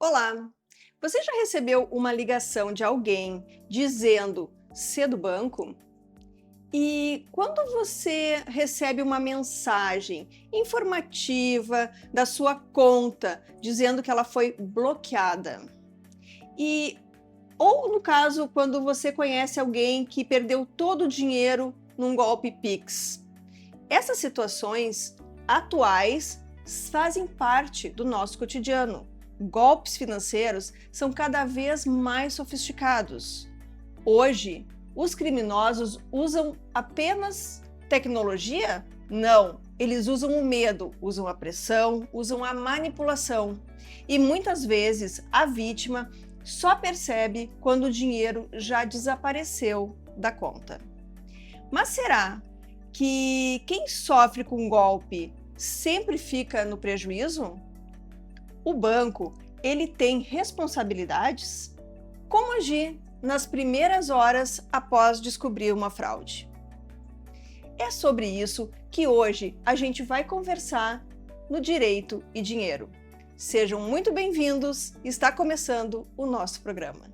Olá! Você já recebeu uma ligação de alguém dizendo ser do banco? E quando você recebe uma mensagem informativa da sua conta dizendo que ela foi bloqueada? E ou no caso, quando você conhece alguém que perdeu todo o dinheiro num golpe Pix? Essas situações atuais fazem parte do nosso cotidiano. Golpes financeiros são cada vez mais sofisticados. Hoje, os criminosos usam apenas tecnologia? Não, eles usam o medo, usam a pressão, usam a manipulação. E muitas vezes a vítima só percebe quando o dinheiro já desapareceu da conta. Mas será que quem sofre com golpe sempre fica no prejuízo? O banco, ele tem responsabilidades? Como agir nas primeiras horas após descobrir uma fraude? É sobre isso que hoje a gente vai conversar no Direito e Dinheiro. Sejam muito bem-vindos, está começando o nosso programa.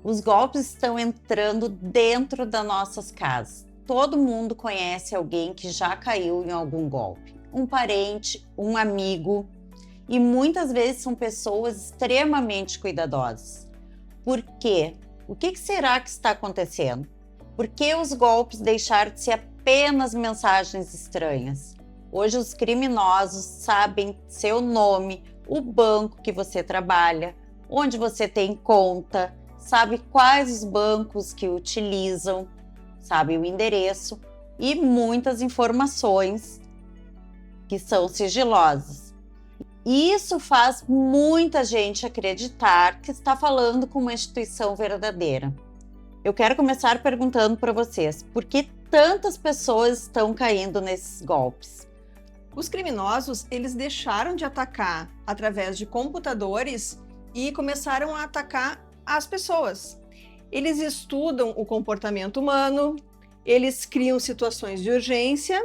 Os golpes estão entrando dentro das nossas casas. Todo mundo conhece alguém que já caiu em algum golpe. Um parente, um amigo. E muitas vezes são pessoas extremamente cuidadosas. Por quê? O que será que está acontecendo? Por que os golpes deixaram de ser apenas mensagens estranhas? Hoje os criminosos sabem seu nome, o banco que você trabalha, onde você tem conta, sabe quais os bancos que utilizam, sabe o endereço e muitas informações que são sigilosas. E isso faz muita gente acreditar que está falando com uma instituição verdadeira. Eu quero começar perguntando para vocês, por que tantas pessoas estão caindo nesses golpes? Os criminosos, eles deixaram de atacar através de computadores e começaram a atacar as pessoas. Eles estudam o comportamento humano, eles criam situações de urgência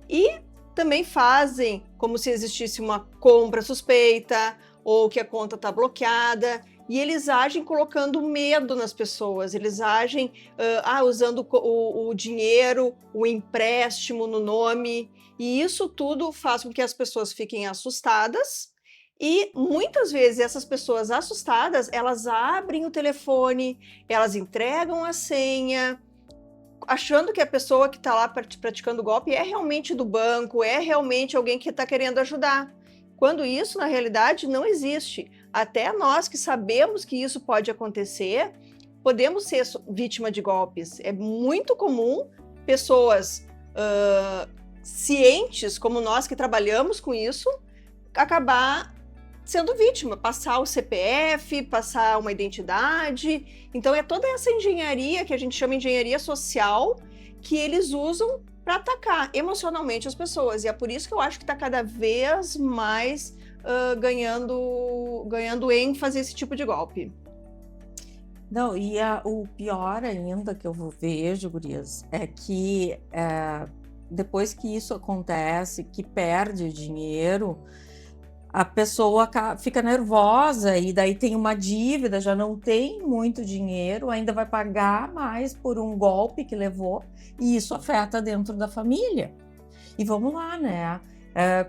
e também fazem como se existisse uma compra suspeita ou que a conta está bloqueada, e eles agem colocando medo nas pessoas, eles agem usando o dinheiro, o empréstimo no nome, e isso tudo faz com que as pessoas fiquem assustadas. E muitas vezes essas pessoas assustadas, elas abrem o telefone, elas entregam a senha, achando que a pessoa que está lá praticando o golpe é realmente do banco, é realmente alguém que está querendo ajudar. Quando isso, na realidade, não existe. Até nós que sabemos que isso pode acontecer, podemos ser vítima de golpes. É muito comum pessoas cientes, como nós que trabalhamos com isso, acabar sendo vítima, passar o CPF, passar uma identidade. Então é toda essa engenharia que a gente chama de engenharia social que eles usam para atacar emocionalmente as pessoas. E é por isso que eu acho que está cada vez mais ganhando ênfase esse tipo de golpe. Não, e o pior ainda que eu vejo, gurias, é que depois que isso acontece, que perde dinheiro, a pessoa fica nervosa e daí tem uma dívida, já não tem muito dinheiro, ainda vai pagar mais por um golpe que levou, e isso afeta dentro da família. E vamos lá, né?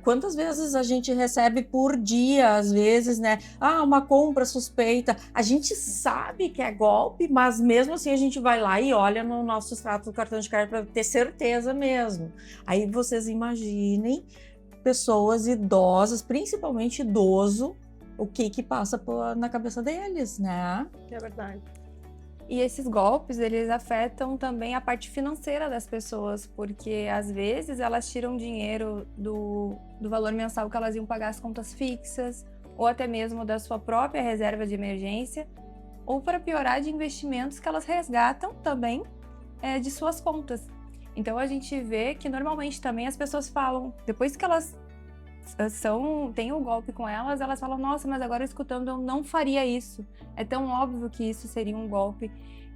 Quantas vezes a gente recebe por dia, às vezes, né? Uma compra suspeita. A gente sabe que é golpe, mas mesmo assim a gente vai lá e olha no nosso extrato do cartão de crédito para ter certeza mesmo. Aí vocês imaginem pessoas idosas, principalmente idoso, o que passa na cabeça deles, né? É verdade. E esses golpes, eles afetam também a parte financeira das pessoas, porque às vezes elas tiram dinheiro do valor mensal que elas iam pagar as contas fixas, ou até mesmo da sua própria reserva de emergência, ou para piorar, de investimentos que elas resgatam também de suas contas. Então a gente vê que normalmente também as pessoas falam, depois que elas tem o golpe com elas falam, nossa, mas agora escutando eu não faria isso. É tão óbvio que isso seria um golpe.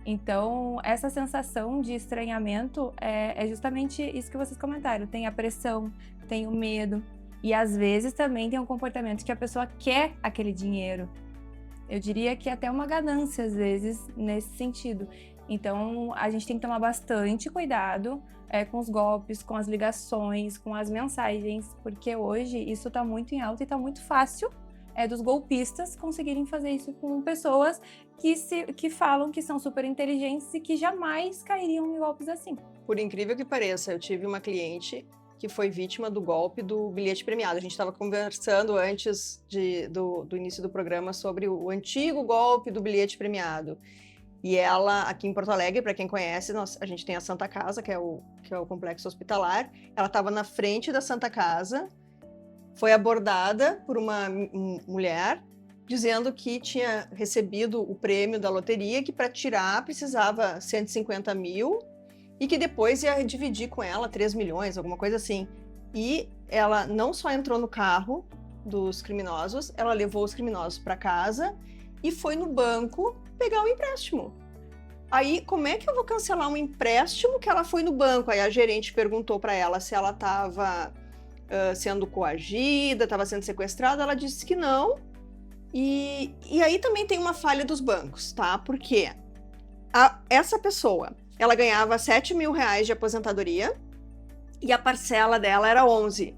Então, essa sensação de estranhamento é justamente isso que vocês comentaram. Tem a pressão, tem o medo. E às vezes também tem um comportamento que a pessoa quer aquele dinheiro. Eu diria que até uma ganância, às vezes, nesse sentido. Então, a gente tem que tomar bastante cuidado com os golpes, com as ligações, com as mensagens, porque hoje isso está muito em alta e está muito fácil dos golpistas conseguirem fazer isso com pessoas que falam que são super inteligentes e que jamais cairiam em golpes assim. Por incrível que pareça, eu tive uma cliente que foi vítima do golpe do bilhete premiado. A gente estava conversando antes do início do programa sobre o antigo golpe do bilhete premiado. E ela, aqui em Porto Alegre, para quem conhece, a gente tem a Santa Casa, que é o complexo hospitalar. Ela estava na frente da Santa Casa, foi abordada por uma mulher dizendo que tinha recebido o prêmio da loteria, que para tirar precisava 150 mil e que depois ia dividir com ela 3 milhões, alguma coisa assim. E ela não só entrou no carro dos criminosos, ela levou os criminosos para casa e foi no banco pegar o empréstimo. Aí, como é que eu vou cancelar um empréstimo que ela foi no banco? Aí a gerente perguntou para ela se ela estava sendo coagida, estava sendo sequestrada. Ela disse que não. E aí também tem uma falha dos bancos, tá? Porque essa pessoa, ela ganhava 7 mil reais de aposentadoria e a parcela dela era 11.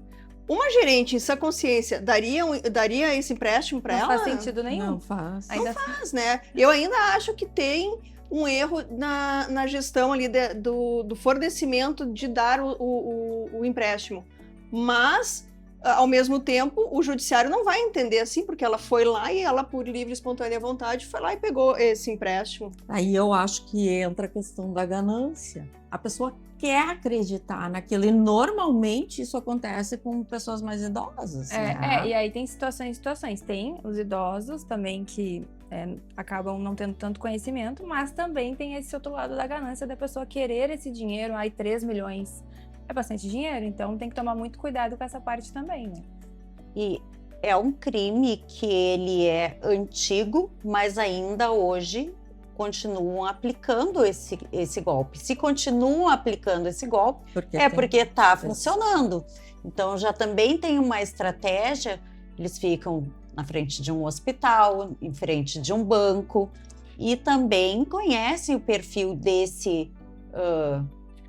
Uma gerente em sua consciência daria esse empréstimo para ela? Não faz sentido nenhum. Não faz. Não faz, né? Eu ainda acho que tem um erro na gestão ali do fornecimento de dar o empréstimo. Mas, ao mesmo tempo, o judiciário não vai entender assim, porque ela foi lá e ela, por livre e espontânea vontade, foi lá e pegou esse empréstimo. Aí eu acho que entra a questão da ganância. A pessoa quer acreditar naquilo e normalmente isso acontece com pessoas mais idosas. E aí tem situações. Tem os idosos também que acabam não tendo tanto conhecimento, mas também tem esse outro lado da ganância da pessoa querer esse dinheiro. 3 milhões é bastante dinheiro, então tem que tomar muito cuidado com essa parte também, né? E é um crime que ele é antigo, mas ainda hoje continuam aplicando esse golpe. Se continuam aplicando esse golpe, porque está funcionando. Então já também tem uma estratégia, eles ficam na frente de um hospital, em frente de um banco, e também conhecem o perfil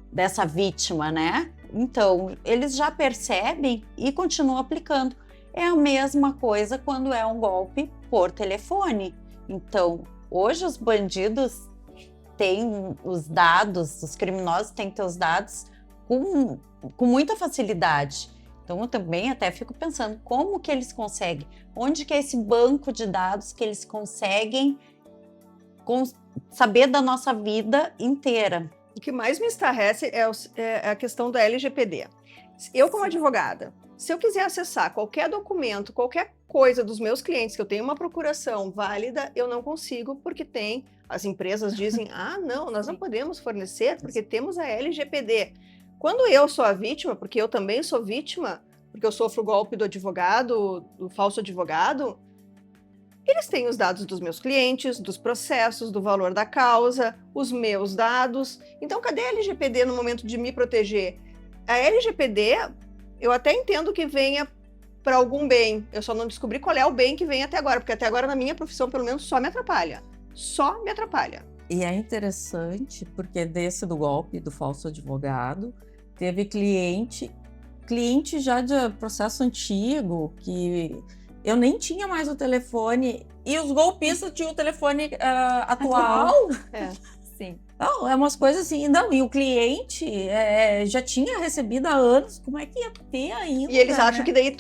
dessa vítima, né? Então, eles já percebem e continuam aplicando. É a mesma coisa quando é um golpe por telefone. Então, hoje os bandidos têm os dados, os criminosos têm que ter os dados com muita facilidade. Então, eu também até fico pensando como que eles conseguem, onde que é esse banco de dados que eles conseguem saber da nossa vida inteira. O que mais me estarrece é a questão da LGPD. Eu, como advogada, se eu quiser acessar qualquer documento, qualquer coisa dos meus clientes, que eu tenho uma procuração válida, eu não consigo, porque as empresas dizem, não, nós não podemos fornecer, porque temos a LGPD. Quando eu sou a vítima, porque eu também sou vítima, porque eu sofro o golpe do advogado, do falso advogado, eles têm os dados dos meus clientes, dos processos, do valor da causa, os meus dados. Então, cadê a LGPD no momento de me proteger? A LGPD, eu até entendo que venha para algum bem. Eu só não descobri qual é o bem que vem até agora, porque até agora na minha profissão, pelo menos, só me atrapalha. Só me atrapalha. E é interessante, porque desse do golpe do falso advogado, teve cliente já de processo antigo, que eu nem tinha mais o telefone, e os golpistas tinham o telefone atual. Sim. Não, é umas coisas assim. Não, e o cliente já tinha recebido há anos, como é que ia ter ainda? E eles acham que daí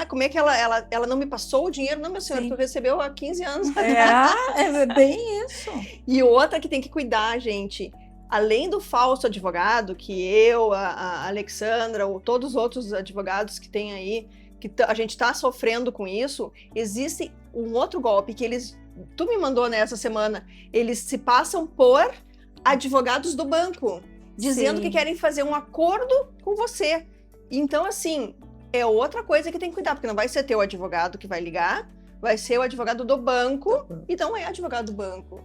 como é que ela não me passou o dinheiro? Não, meu senhor, tu recebeu há 15 anos. É bem isso. E outra que tem que cuidar, gente, além do falso advogado, que eu, a Alexandra, ou todos os outros advogados que tem aí, que a gente está sofrendo com isso, existe um outro golpe que tu me mandou nessa semana, eles se passam por advogados do banco, dizendo que querem fazer um acordo com você. Então, assim, é outra coisa que tem que cuidar, porque não vai ser teu advogado que vai ligar, vai ser o advogado do banco, e não é advogado do banco,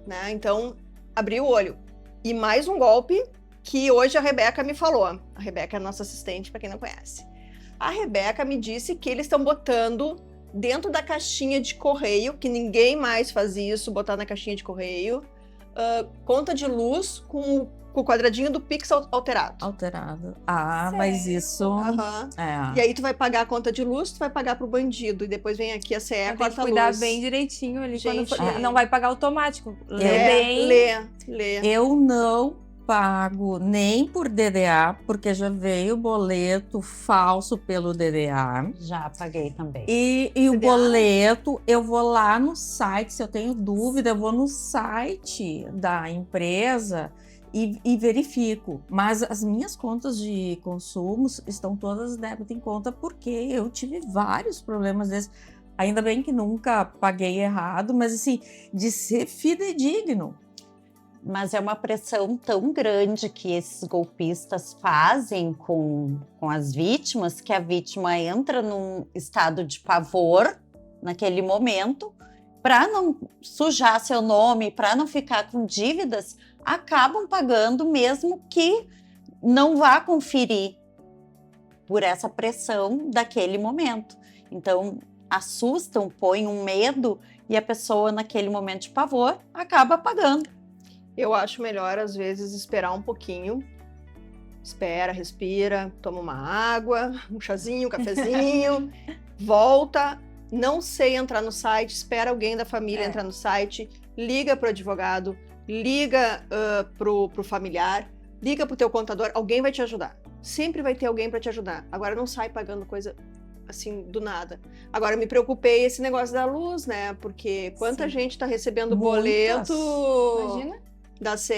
né? Então, abri o olho. E mais um golpe que hoje a Rebeca me falou. A Rebeca é a nossa assistente, para quem não conhece. A Rebeca me disse que eles estão botando dentro da caixinha de correio, que ninguém mais faz isso, botar na caixinha de correio, conta de luz com o quadradinho do Pix alterado. Alterado. Ah, mas isso... Aham. E aí tu vai pagar a conta de luz, tu vai pagar pro bandido, e depois vem aqui a CE, Tem que corta a cuidar luz. bem direitinho ali. Gente, Quando for, não vai pagar automático. Lê bem. Lê. Eu não pago nem por DDA, porque já veio boleto falso pelo DDA. Já paguei também. E o boleto, eu vou lá no site, se eu tenho dúvida, eu vou no site da empresa e verifico. Mas as minhas contas de consumos estão todas débito em conta, porque eu tive vários problemas desses. Ainda bem que nunca paguei errado, mas assim, de ser fidedigno. Mas é uma pressão tão grande que esses golpistas fazem com as vítimas, que a vítima entra num estado de pavor naquele momento, para não sujar seu nome, para não ficar com dívidas, acabam pagando mesmo que não vá conferir por essa pressão daquele momento. Então, assustam, põem um medo e a pessoa, naquele momento de pavor, acaba pagando. Eu acho melhor, às vezes, esperar um pouquinho. Espera, respira, toma uma água, um chazinho, um cafezinho, volta. Não sei entrar no site, espera alguém da família entrar no site, liga pro advogado, liga pro familiar, liga pro teu contador, alguém vai te ajudar. Sempre vai ter alguém para te ajudar. Agora não sai pagando coisa assim do nada. Agora me preocupei esse negócio da luz, né? Porque quanta gente tá recebendo boleto. Imagina. Da CE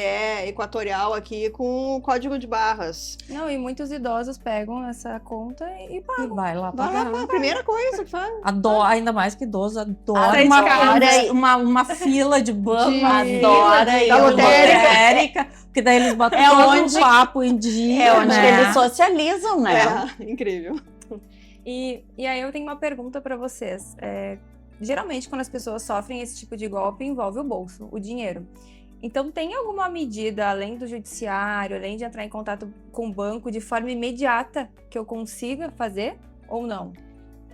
Equatorial aqui com o código de barras. Não, e muitos idosos pegam essa conta e pagam. E vai lá Vai pagar. lá, a primeira coisa que faz. Ainda mais que idoso, adora uma fila de banco, adora da lotérica, que daí eles botam todo o papo em dia. É onde eles socializam, né? Incrível. E aí eu tenho uma pergunta para vocês. Geralmente, quando as pessoas sofrem esse tipo de golpe, envolve o bolso, o dinheiro. Então, tem alguma medida, além do judiciário, além de entrar em contato com o banco, de forma imediata, que eu consiga fazer ou não?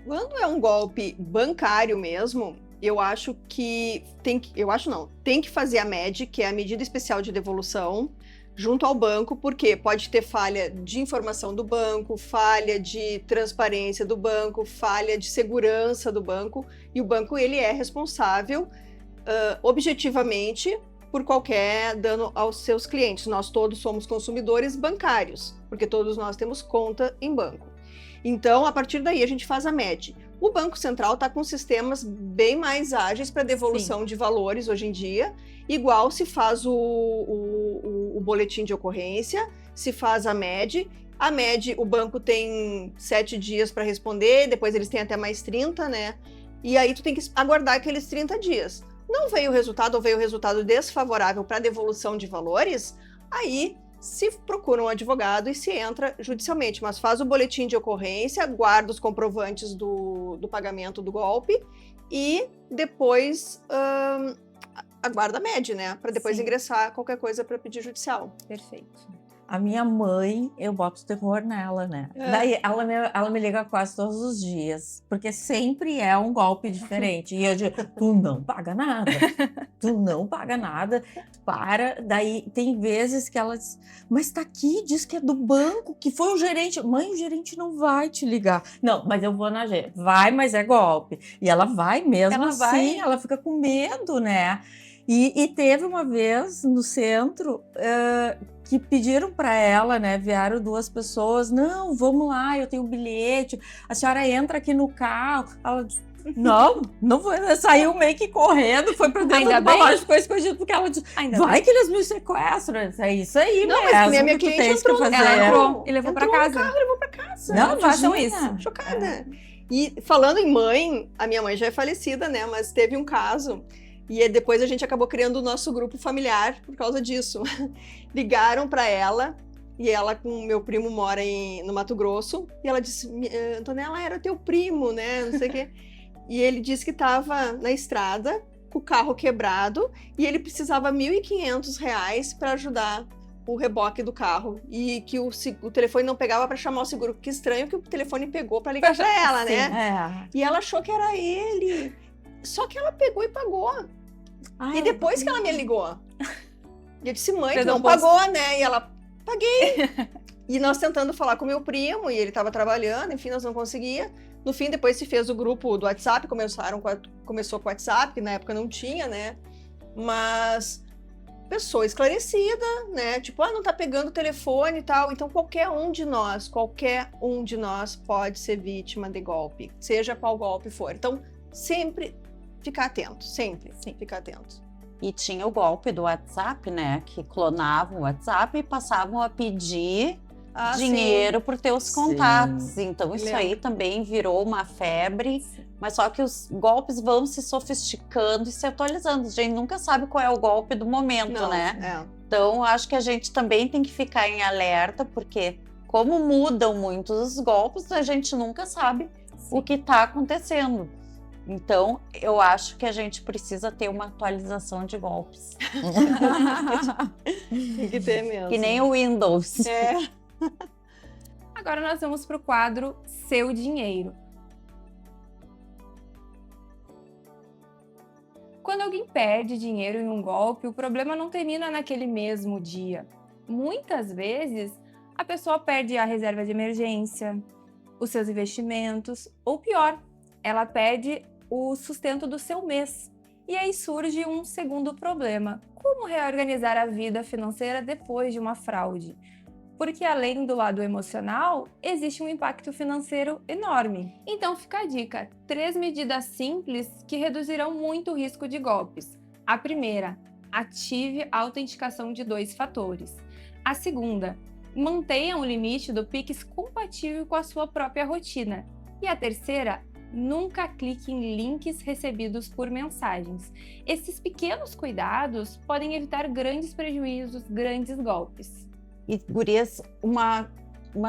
Quando é um golpe bancário mesmo, eu acho que tem que fazer a MED, que é a medida especial de devolução, junto ao banco, porque pode ter falha de informação do banco, falha de transparência do banco, falha de segurança do banco, e o banco ele é responsável objetivamente por qualquer dano aos seus clientes. Nós todos somos consumidores bancários, porque todos nós temos conta em banco. Então, a partir daí, a gente faz a MED. O Banco Central está com sistemas bem mais ágeis para devolução de valores hoje em dia, igual se faz o boletim de ocorrência, se faz a MED. A MED, o banco tem 7 dias para responder, depois eles têm até mais 30, né? E aí tu tem que aguardar aqueles 30 dias. Não veio o resultado ou veio o resultado desfavorável para devolução de valores, aí se procura um advogado e se entra judicialmente, mas faz o boletim de ocorrência, guarda os comprovantes do pagamento do golpe e depois aguarda a MED, né? Para depois ingressar qualquer coisa para pedir judicial. Perfeito. A minha mãe, eu boto terror nela, né? Daí ela me liga quase todos os dias, porque sempre é um golpe diferente. E eu digo, tu não paga nada, tu não paga nada, para. Daí tem vezes que ela diz, mas tá aqui, diz que é do banco, que foi o gerente. Mãe, o gerente não vai te ligar. Não, mas eu vou na gerente. Vai, mas é golpe. E ela vai mesmo assim, ela fica com medo, né? E teve uma vez no centro que pediram para ela, né? Vieram 2 pessoas. Não, vamos lá, eu tenho um bilhete. A senhora entra aqui no carro. Ela disse, não foi. Saiu meio que correndo, foi para dentro da loja, ficou escondido, porque ela disse, vai que eles me sequestram. É isso aí, não, mesmo. Mas minha cliente entrou, ela entrou e levou para casa. Levou para casa. Não façam isso. Chocada. E falando em mãe, a minha mãe já é falecida, né? Mas teve um caso. E depois a gente acabou criando o nosso grupo familiar por causa disso. Ligaram para ela, e ela com o meu primo mora no Mato Grosso, e ela disse, Antonella, era teu primo, né? Não sei o quê. E ele disse que estava na estrada, com o carro quebrado e ele precisava R$ 1.500 para ajudar o reboque do carro e que o telefone não pegava para chamar o seguro. Que estranho que o telefone pegou para ligar para ela, né? E ela achou que era ele. Só que ela pegou e pagou. E depois que ela me ligou. E eu disse, mãe, tu não pagou, né? E ela, paguei. E nós tentando falar com meu primo, e ele estava trabalhando, enfim, nós não conseguia. No fim, depois se fez o grupo do WhatsApp, começou com o WhatsApp, que na época não tinha, né? Mas pessoa esclarecida, né? Tipo, não tá pegando o telefone e tal. Então, qualquer um de nós pode ser vítima de golpe, seja qual golpe for. Então, sempre ficar atento, sempre ficar atento. E tinha o golpe do WhatsApp, né? Que clonavam o WhatsApp e passavam a pedir dinheiro por ter os contatos. Então, isso aí também virou uma febre. Mas só que os golpes vão se sofisticando e se atualizando. A gente nunca sabe qual é o golpe do momento, né? Então, acho que a gente também tem que ficar em alerta, porque como mudam muito os golpes, a gente nunca sabe o que está acontecendo. Então, eu acho que a gente precisa ter uma atualização de golpes. Tem que ter mesmo. Que nem o Windows. Agora nós vamos para o quadro Seu Dinheiro. Quando alguém perde dinheiro em um golpe, o problema não termina naquele mesmo dia. Muitas vezes, a pessoa perde a reserva de emergência, os seus investimentos, ou pior, ela perde o sustento do seu mês. E aí surge um segundo problema: como reorganizar a vida financeira depois de uma fraude? Porque além do lado emocional, existe um impacto financeiro enorme. Então fica a dica: 3 medidas simples que reduzirão muito o risco de golpes. A primeira, ative a autenticação de 2 fatores. A segunda, mantenha um limite do Pix compatível com a sua própria rotina. E a terceira, nunca clique em links recebidos por mensagens. Esses pequenos cuidados podem evitar grandes prejuízos, grandes golpes. E, gurias, uma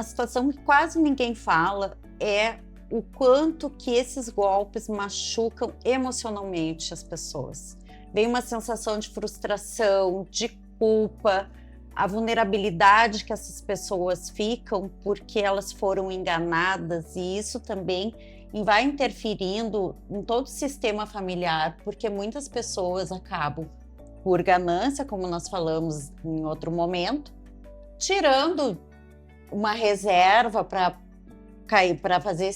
situação que quase ninguém fala é o quanto que esses golpes machucam emocionalmente as pessoas. Vem uma sensação de frustração, de culpa, a vulnerabilidade que essas pessoas ficam porque elas foram enganadas, e isso também vai interferindo em todo o sistema familiar, porque muitas pessoas acabam, por ganância, como nós falamos em outro momento, tirando uma reserva para fazer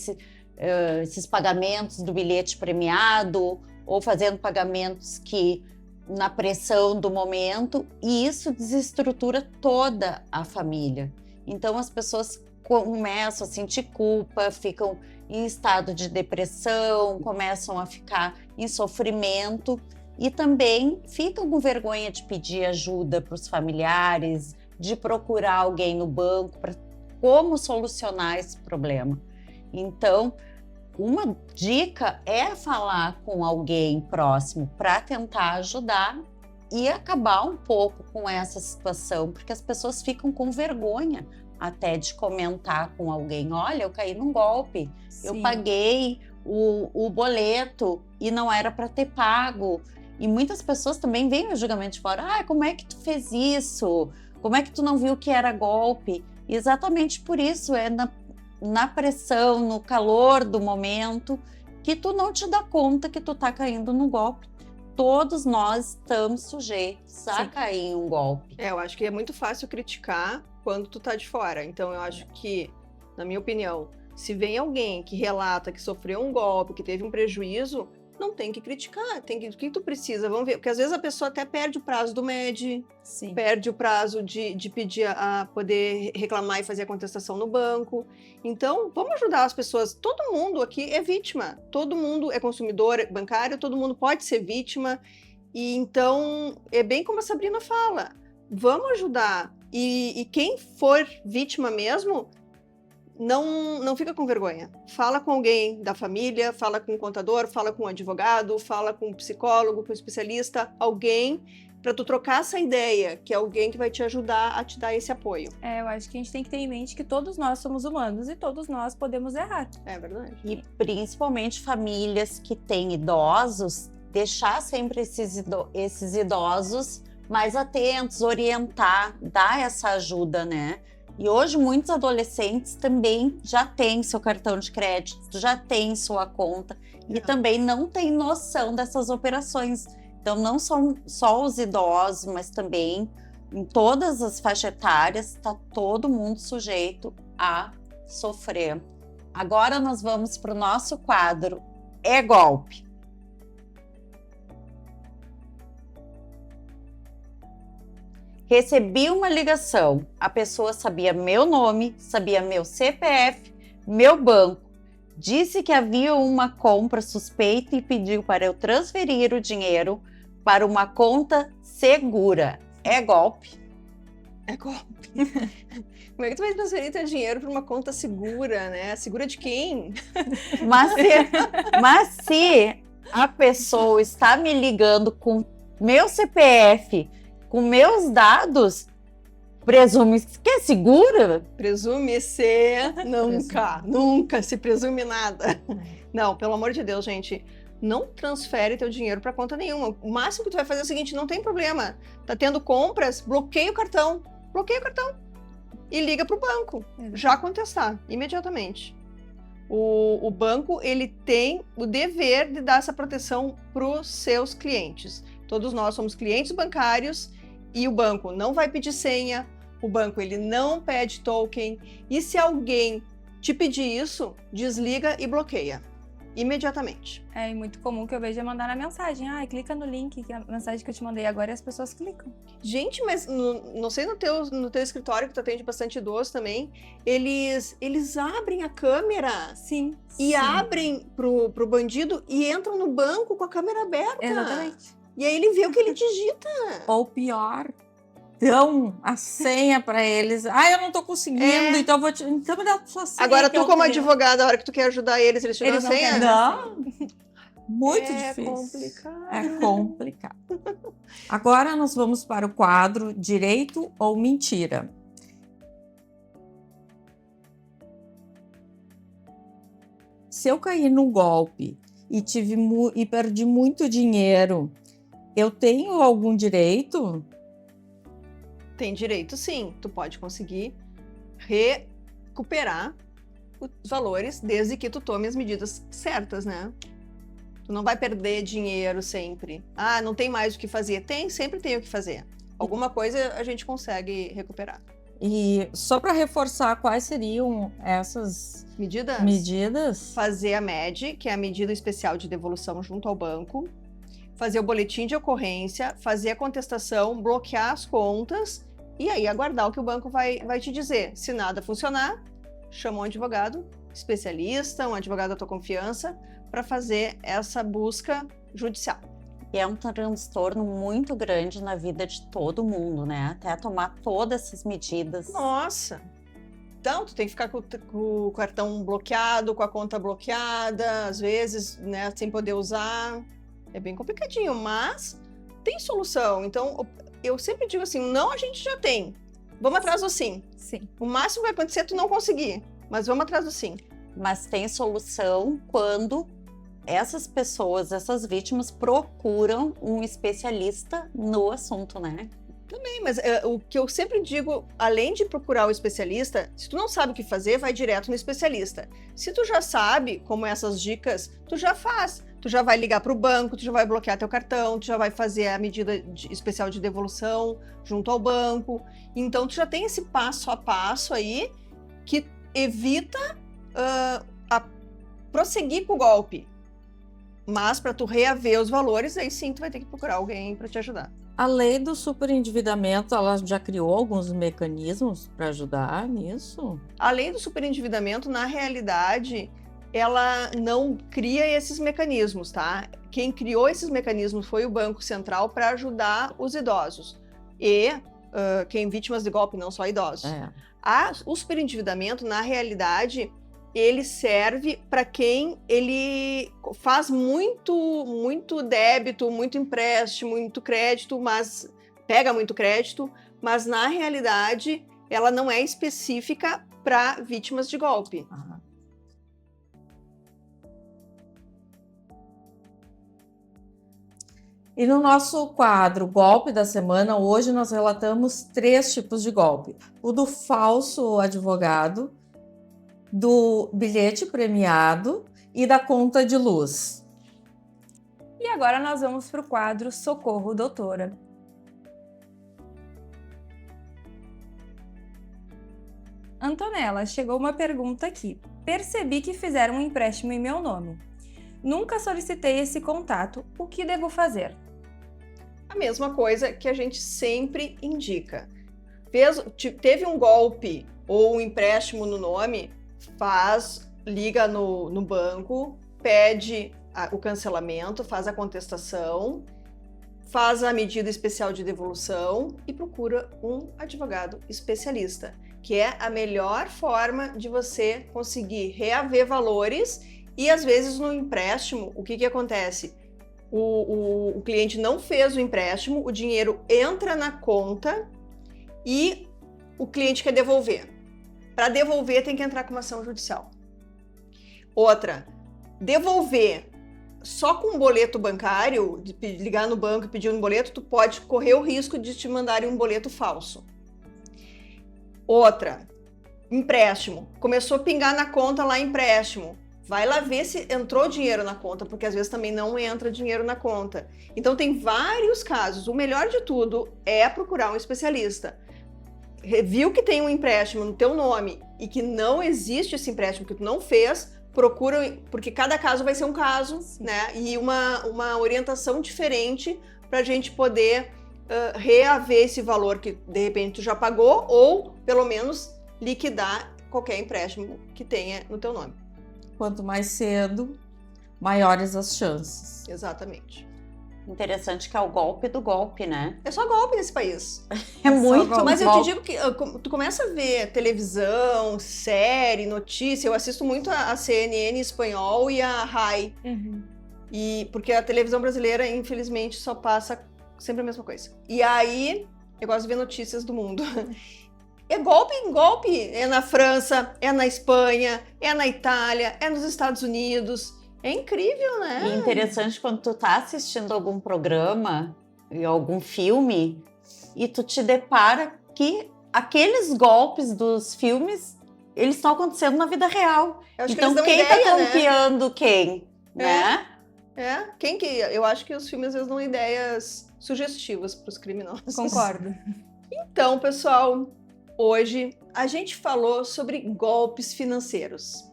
esses pagamentos do bilhete premiado, ou fazendo pagamentos que na pressão do momento, e isso desestrutura toda a família. Então as pessoas começam a sentir culpa, ficam em estado de depressão, começam a ficar em sofrimento e também ficam com vergonha de pedir ajuda para os familiares, de procurar alguém no banco para como solucionar esse problema. Então, uma dica é falar com alguém próximo para tentar ajudar e acabar um pouco com essa situação, porque as pessoas ficam com vergonha até de comentar com alguém: olha, eu caí num golpe, eu paguei o boleto e não era para ter pago. E muitas pessoas também veem o julgamento de fora: como é que tu fez isso? Como é que tu não viu que era golpe? E exatamente por isso, na pressão, no calor do momento, que tu não te dá conta que tu tá caindo no golpe. Todos nós estamos sujeitos a cair em um golpe. Eu acho que é muito fácil criticar quando tu tá de fora. Então eu acho que, na minha opinião, se vem alguém que relata que sofreu um golpe, que teve um prejuízo, não tem que criticar, o que tu precisa, vamos ver, porque às vezes a pessoa até perde o prazo do MED, perde o prazo de pedir a poder reclamar e fazer a contestação no banco. Então, vamos ajudar as pessoas. Todo mundo aqui é vítima, todo mundo é consumidor bancário, todo mundo pode ser vítima. E então, é bem como a Sabrina fala, vamos ajudar. E quem for vítima mesmo, não fica com vergonha. Fala com alguém da família, fala com um contador, fala com um advogado, fala com um psicólogo, com um especialista, alguém para tu trocar essa ideia, que é alguém que vai te ajudar a te dar esse apoio. Eu acho que a gente tem que ter em mente que todos nós somos humanos e todos nós podemos errar. É verdade. E principalmente famílias que têm idosos deixar sempre esses idosos mais atentos, orientar, dar essa ajuda, né? E hoje muitos adolescentes também já têm seu cartão de crédito, já têm sua conta e também não têm noção dessas operações. Então não são só os idosos, mas também em todas as faixas etárias está todo mundo sujeito a sofrer. Agora nós vamos para o nosso quadro É Golpe. Recebi uma ligação, a pessoa sabia meu nome, sabia meu CPF, meu banco, disse que havia uma compra suspeita e pediu para eu transferir o dinheiro para uma conta segura. É golpe? É golpe. Como é que tu vai transferir teu dinheiro para uma conta segura, né? Segura de quem? Mas se a pessoa está me ligando com meu CPF, com meus dados, presume que é segura? Presume-se. Nunca se presume nada. Não, pelo amor de Deus, gente. Não transfere teu dinheiro para conta nenhuma. O máximo que tu vai fazer é o seguinte, não tem problema. Tá tendo compras, bloqueia o cartão. Bloqueia o cartão. E liga pro banco. Já contestar, imediatamente. O banco, ele tem o dever de dar essa proteção pros seus clientes. Todos nós somos clientes bancários e o banco não vai pedir senha, o banco ele não pede token, e se alguém te pedir isso, desliga e bloqueia, imediatamente. É muito comum que eu vejo mandar na mensagem, clica no link, que é a mensagem que eu te mandei agora, e as pessoas clicam. Gente, mas não sei no teu escritório, que tu atende bastante idoso também, eles abrem a câmera. Sim. E abrem pro bandido e entram no banco com a câmera aberta. Exatamente. E aí ele vê o que ele digita. Ou pior, dão a senha para eles. Eu não tô conseguindo, então me dá a sua senha. Agora tu como advogada, a hora que tu quer ajudar eles te dão a senha? Não. Muito difícil. Complicado. É complicado. Agora nós vamos para o quadro Direito ou Mentira. Se eu cair no golpe e perdi muito dinheiro, eu tenho algum direito? Tem direito, sim. Tu pode conseguir recuperar os valores desde que tu tome as medidas certas, né? Tu não vai perder dinheiro sempre. Não tem mais o que fazer. Sempre tem o que fazer. Alguma coisa a gente consegue recuperar. E só para reforçar, quais seriam essas medidas? Fazer a MED, que é a medida especial de devolução junto ao banco. Fazer o boletim de ocorrência, fazer a contestação, bloquear as contas e aí aguardar o que o banco vai te dizer. Se nada funcionar, chama um advogado especialista, um advogado da tua confiança, para fazer essa busca judicial. E é um transtorno muito grande na vida de todo mundo, né? Até tomar todas essas medidas. Nossa! Então, tu tem que ficar com o cartão bloqueado, com a conta bloqueada, às vezes, né, sem poder usar. É bem complicadinho, mas tem solução. Então, eu sempre digo assim, não a gente já tem. Vamos atrás do sim. Sim. O máximo que vai acontecer é tu não conseguir, mas vamos atrás do sim. Mas tem solução quando essas pessoas, essas vítimas procuram um especialista no assunto, né? Também, mas o que eu sempre digo, além de procurar o especialista, se tu não sabe o que fazer, vai direto no especialista. Se tu já sabe como essas dicas, tu já faz. Tu já vai ligar para o banco, tu já vai bloquear teu cartão, tu já vai fazer a medida especial de devolução junto ao banco. Então, tu já tem esse passo a passo aí que evita prosseguir com o golpe. Mas para tu reaver os valores, aí sim tu vai ter que procurar alguém para te ajudar. A lei do superendividamento, ela já criou alguns mecanismos para ajudar nisso? A lei do superendividamento, na realidade, ela não cria esses mecanismos, tá? Quem criou esses mecanismos foi o Banco Central para ajudar os idosos. E quem vítimas de golpe, não só idosos. O superendividamento, na realidade, ele serve para quem ele faz muito débito, muito empréstimo, muito crédito, mas pega muito crédito, mas na realidade ela não é específica para vítimas de golpe. E no nosso quadro Golpe da Semana, hoje nós relatamos 3 tipos de golpe: o do falso advogado, do bilhete premiado e da conta de luz. E agora nós vamos para o quadro Socorro, Doutora. Antonella, chegou uma pergunta aqui. Percebi que fizeram um empréstimo em meu nome. Nunca solicitei esse contato. O que devo fazer? A mesma coisa que a gente sempre indica. Teve um golpe ou um empréstimo no nome, liga no banco, pede o cancelamento, faz a contestação, faz a medida especial de devolução e procura um advogado especialista, que é a melhor forma de você conseguir reaver valores. E às vezes no empréstimo, o que acontece? O cliente não fez o empréstimo, o dinheiro entra na conta e o cliente quer devolver. Para devolver tem que entrar com uma ação judicial. Outra, devolver só com um boleto bancário, de ligar no banco e pedir um boleto, tu pode correr o risco de te mandarem um boleto falso. Outra, empréstimo. Começou a pingar na conta lá empréstimo. Vai lá ver se entrou dinheiro na conta, porque às vezes também não entra dinheiro na conta. Então tem vários casos. O melhor de tudo é procurar um especialista. Viu que tem um empréstimo no teu nome e que não existe esse empréstimo, que tu não fez, procura, porque cada caso vai ser um caso, né? E uma orientação diferente para a gente poder reaver esse valor que de repente tu já pagou, ou pelo menos liquidar qualquer empréstimo que tenha no teu nome. Quanto mais cedo, maiores as chances. Exatamente. Interessante que é o golpe do golpe, né? É só golpe nesse país. É muito golpe. Mas eu golpe. te digo que tu começa a ver televisão, série, notícia. Eu assisto muito a CNN em espanhol e a RAI. Porque a televisão brasileira, infelizmente, só passa sempre a mesma coisa. E aí, eu gosto de ver notícias do mundo. É golpe em golpe. É na França, é na Espanha, é na Itália, é nos Estados Unidos. É incrível, né? E interessante quando tu tá assistindo algum programa e algum filme e tu te depara que aqueles golpes dos filmes, eles estão acontecendo na vida real. Eu acho que Então eles dão quem ideia, tá né? confiando quem, né? Eu acho que os filmes às vezes dão ideias sugestivas para os criminosos. Concordo. Então, pessoal, hoje a gente falou sobre golpes financeiros.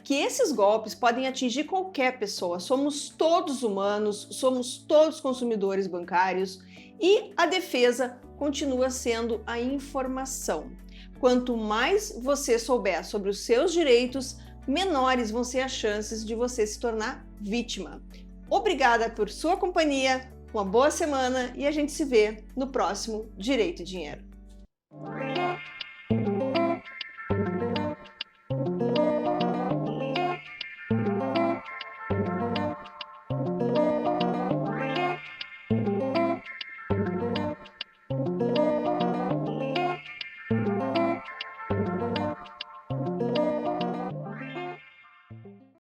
Que esses golpes podem atingir qualquer pessoa. Somos todos humanos, somos todos consumidores bancários e a defesa continua sendo a informação. Quanto mais você souber sobre os seus direitos, menores vão ser as chances de você se tornar vítima. Obrigada por sua companhia, uma boa semana e a gente se vê no próximo Direito e Dinheiro.